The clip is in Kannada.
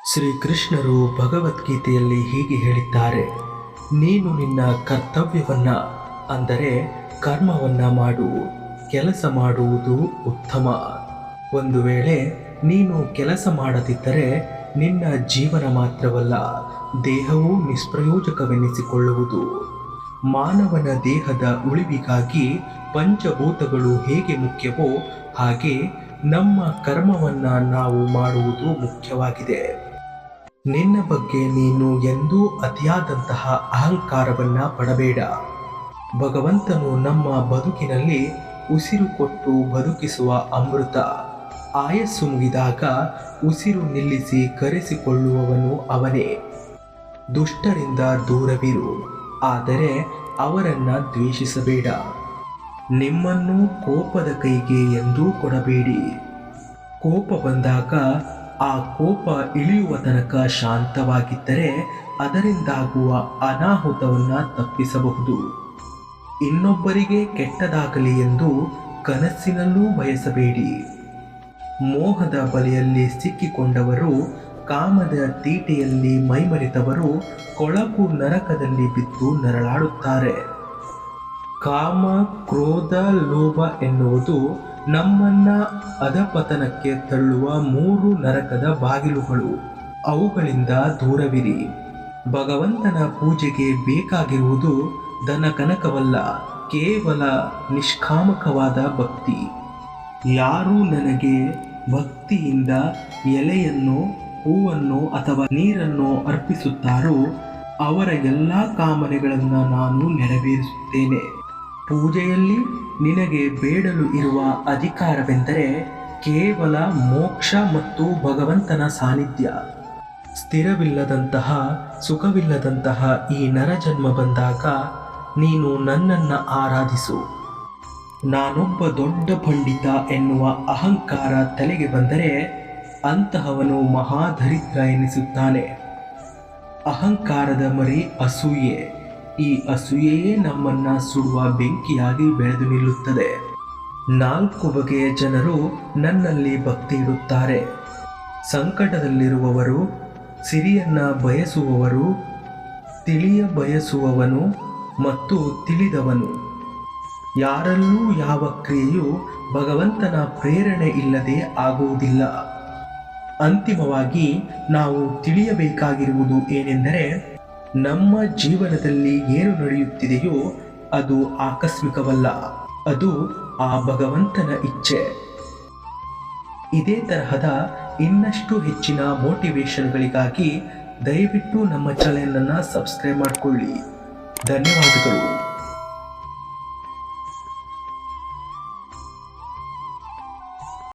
ಶ್ರೀಕೃಷ್ಣರು ಭಗವದ್ಗೀತೆಯಲ್ಲಿ ಹೀಗೆ ಹೇಳಿದ್ದಾರೆ, ನೀನು ನಿನ್ನ ಕರ್ತವ್ಯವನ್ನ ಅಂದರೆ ಕರ್ಮವನ್ನ ಮಾಡು, ಕೆಲಸ ಮಾಡುವುದು ಉತ್ತಮ. ಒಂದು ವೇಳೆ ನೀನು ಕೆಲಸ ಮಾಡದಿದ್ದರೆ ನಿನ್ನ ಜೀವನ ಮಾತ್ರವಲ್ಲ, ದೇಹವೂ ನಿಷ್ಪ್ರಯೋಜಕವೆನಿಸಿಕೊಳ್ಳುವುದು. ಮಾನವನ ದೇಹದ ಉಳಿವಿಗಾಗಿ ಪಂಚಭೂತಗಳು ಹೇಗೆ ಮುಖ್ಯವೋ ಹಾಗೆ ನಮ್ಮ ಕರ್ಮವನ್ನ ನಾವು ಮಾಡುವುದು ಮುಖ್ಯವಾಗಿದೆ. ನಿನ್ನ ಬಗ್ಗೆ ನೀನು ಎಂದೂ ಅತಿಯಾದಂತಹ ಅಹಂಕಾರವನ್ನ ಪಡಬೇಡ. ಭಗವಂತನು ನಮ್ಮ ಬದುಕಿನಲ್ಲಿ ಉಸಿರು ಕೊಟ್ಟು ಬದುಕಿಸುವ ಅಮೃತ. ಆಯಸ್ಸು ಮುಗಿದಾಗ ಉಸಿರು ನಿಲ್ಲಿಸಿ ಕರೆಸಿಕೊಳ್ಳುವವನು ಅವನೇ. ದುಷ್ಟರಿಂದ ದೂರವಿರು, ಆದರೆ ಅವರನ್ನ ದ್ವೇಷಿಸಬೇಡ. ನಿಮ್ಮನ್ನು ಕೋಪದ ಕೈಗೆ ಎಂದೂ ಕೊಡಬೇಡಿ. ಕೋಪ ಬಂದಾಗ ಆ ಕೋಪ ಇಳಿಯುವ ತನಕ ಶಾಂತವಾಗಿದ್ದರೆ ಅದರಿಂದಾಗುವ ಅನಾಹುತವನ್ನು ತಪ್ಪಿಸಬಹುದು. ಇನ್ನೊಬ್ಬರಿಗೆ ಕೆಟ್ಟದಾಗಲಿ ಎಂದು ಕನಸಿನಲ್ಲೂ ಬಯಸಬೇಡಿ. ಮೋಹದ ಬಲೆಯಲ್ಲಿ ಸಿಕ್ಕಿಕೊಂಡವರು, ಕಾಮದ ತೀಟೆಯಲ್ಲಿ ಮೈಮರೆತವರು ಕೊಳಕು ನರಕದಲ್ಲಿ ಬಿದ್ದು ನರಳಾಡುತ್ತಾರೆ. ಕಾಮ, ಕ್ರೋಧ, ಲೋಭ ಎನ್ನುವುದು ನಮ್ಮನ್ನ ಅಧಪತನಕ್ಕೆ ತಳ್ಳುವ 3 ನರಕದ ಬಾಗಿಲುಗಳು. ಅವುಗಳಿಂದ ದೂರವಿರಿ. ಭಗವಂತನ ಪೂಜೆಗೆ ಬೇಕಾಗಿರುವುದು ಧನ ಕನಕವಲ್ಲ, ಕೇವಲ ನಿಷ್ಕಾಮಕವಾದ ಭಕ್ತಿ. ಯಾರು ನನಗೆ ಭಕ್ತಿಯಿಂದ ಎಲೆಯನ್ನು, ಹೂವನ್ನು ಅಥವಾ ನೀರನ್ನು ಅರ್ಪಿಸುತ್ತಾರೋ ಅವರ ಎಲ್ಲ ಕಾಮನೆಗಳನ್ನು ನಾನು ನೆರವೇರಿಸುತ್ತೇನೆ. ಪೂಜೆಯಲ್ಲಿ ನಿನಗೆ ಬೇಡಲು ಇರುವ ಅಧಿಕಾರವೆಂದರೆ ಕೇವಲ ಮೋಕ್ಷ ಮತ್ತು ಭಗವಂತನ ಸಾನ್ನಿಧ್ಯ. ಸ್ಥಿರವಿಲ್ಲದಂತಹ, ಸುಖವಿಲ್ಲದಂತಹ ಈ ನರಜನ್ಮ ಬಂದಾಗ ನೀನು ನನ್ನನ್ನು ಆರಾಧಿಸು. ನಾನೊಬ್ಬ ದೊಡ್ಡ ಪಂಡಿತ ಎನ್ನುವ ಅಹಂಕಾರ ತಲೆಗೆ ಬಂದರೆ ಅಂತಹವನು ಮಹಾದರಿದ್ರ ಎನಿಸುತ್ತಾನೆ. ಅಹಂಕಾರದ ಮರಿ ಅಸೂಯೆ. ಈ ಅಸೂಯೆಯೇ ನಮ್ಮನ್ನ ಸುಡುವ ಬೆಂಕಿಯಾಗಿ ಬೆಳೆದು ನಿಲ್ಲುತ್ತದೆ. 4 ಬಗೆಯ ಜನರು ನನ್ನಲ್ಲಿ ಭಕ್ತಿ ಇಡುತ್ತಾರೆ. ಸಂಕಟದಲ್ಲಿರುವವರು, ಸಿರಿಯನ್ನ ಬಯಸುವವರು, ತಿಳಿಯ ಬಯಸುವವನು ಮತ್ತು ತಿಳಿದವನು. ಯಾರಲ್ಲೂ ಯಾವ ಕ್ರಿಯೆಯೂ ಭಗವಂತನ ಪ್ರೇರಣೆ ಇಲ್ಲದೆ ಆಗುವುದಿಲ್ಲ. ಅಂತಿಮವಾಗಿ ನಾವು ತಿಳಿಯಬೇಕಾಗಿರುವುದು ಏನೆಂದರೆ, ನಮ್ಮ ಜೀವನದಲ್ಲಿ ಏನು ನಡೆಯುತ್ತಿದೆಯೋ ಅದು ಆಕಸ್ಮಿಕವಲ್ಲ, ಅದು ಆ ಭಗವಂತನ ಇಚ್ಛೆ. ಇದೇ ತರಹದ ಇನ್ನಷ್ಟು ಹೆಚ್ಚಿನ ಮೋಟಿವೇಶನ್ಗಳಿಗಾಗಿ ದಯವಿಟ್ಟು ನಮ್ಮ ಚಾನೆಲನ್ನು ಸಬ್ಸ್ಕ್ರೈಬ್ ಮಾಡಿಕೊಳ್ಳಿ. ಧನ್ಯವಾದಗಳು.